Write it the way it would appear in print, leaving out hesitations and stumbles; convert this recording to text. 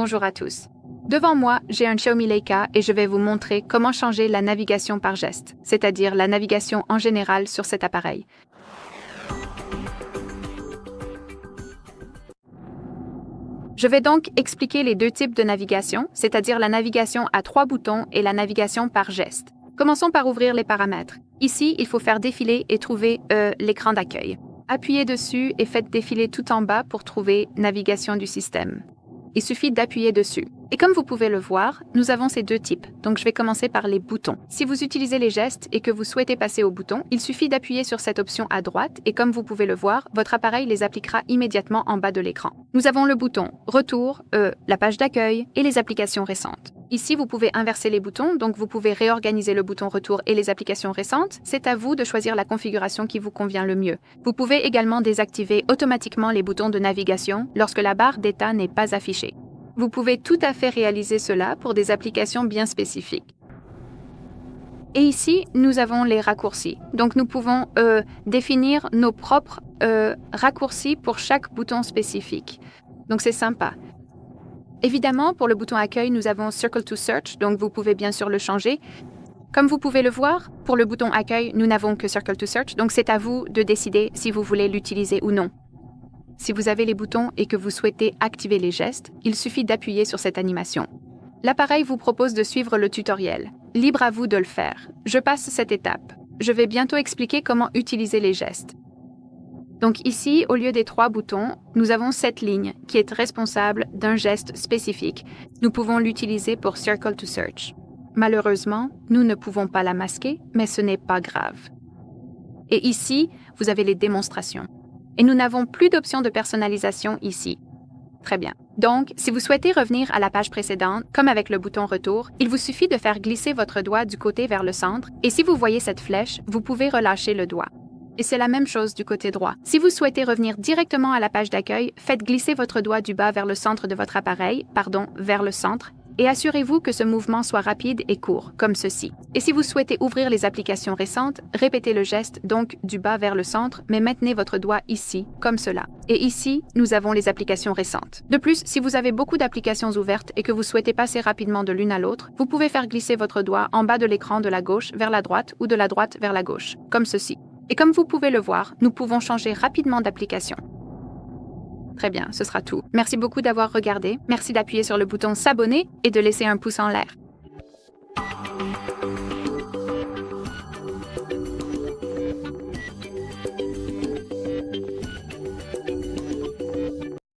Bonjour à tous. Devant moi, j'ai un Xiaomi Leica et je vais vous montrer comment changer la navigation par geste, c'est-à-dire la navigation en général sur cet appareil. Je vais donc expliquer les deux types de navigation, c'est-à-dire la navigation à 3 boutons et la navigation par geste. Commençons par ouvrir les paramètres. Ici, il faut faire défiler et trouver l'écran d'accueil. Appuyez dessus et faites défiler tout en bas pour trouver navigation du système. Il suffit d'appuyer dessus. Et comme vous pouvez le voir, nous avons ces deux types, donc je vais commencer par les boutons. Si vous utilisez les gestes et que vous souhaitez passer aux boutons, il suffit d'appuyer sur cette option à droite et comme vous pouvez le voir, votre appareil les appliquera immédiatement en bas de l'écran. Nous avons le bouton Retour, la page d'accueil et les applications récentes. Ici, vous pouvez inverser les boutons, donc vous pouvez réorganiser le bouton Retour et les applications récentes. C'est à vous de choisir la configuration qui vous convient le mieux. Vous pouvez également désactiver automatiquement les boutons de navigation lorsque la barre d'état n'est pas affichée. Vous pouvez tout à fait réaliser cela pour des applications bien spécifiques. Et ici, nous avons les raccourcis. Donc, nous pouvons définir nos propres raccourcis pour chaque bouton spécifique. Donc, c'est sympa. Évidemment, pour le bouton accueil, nous avons Circle to Search, donc vous pouvez bien sûr le changer. Comme vous pouvez le voir, pour le bouton accueil, nous n'avons que Circle to Search, donc c'est à vous de décider si vous voulez l'utiliser ou non. Si vous avez les boutons et que vous souhaitez activer les gestes, il suffit d'appuyer sur cette animation. L'appareil vous propose de suivre le tutoriel. Libre à vous de le faire. Je passe cette étape. Je vais bientôt expliquer comment utiliser les gestes. Donc ici, au lieu des 3 boutons, nous avons cette ligne qui est responsable d'un geste spécifique. Nous pouvons l'utiliser pour Circle to Search. Malheureusement, nous ne pouvons pas la masquer, mais ce n'est pas grave. Et ici, vous avez les démonstrations. Et nous n'avons plus d'option de personnalisation ici. Très bien. Donc, si vous souhaitez revenir à la page précédente, comme avec le bouton Retour, il vous suffit de faire glisser votre doigt du côté vers le centre et si vous voyez cette flèche, vous pouvez relâcher le doigt. Et c'est la même chose du côté droit. Si vous souhaitez revenir directement à la page d'accueil, faites glisser votre doigt du bas vers le centre de votre appareil, vers le centre, et assurez-vous que ce mouvement soit rapide et court, comme ceci. Et si vous souhaitez ouvrir les applications récentes, répétez le geste donc du bas vers le centre, mais maintenez votre doigt ici, comme cela. Et ici, nous avons les applications récentes. De plus, si vous avez beaucoup d'applications ouvertes et que vous souhaitez passer rapidement de l'une à l'autre, vous pouvez faire glisser votre doigt en bas de l'écran de la gauche vers la droite ou de la droite vers la gauche, comme ceci. Et comme vous pouvez le voir, nous pouvons changer rapidement d'application. Très bien, ce sera tout. Merci beaucoup d'avoir regardé. Merci d'appuyer sur le bouton s'abonner et de laisser un pouce en l'air.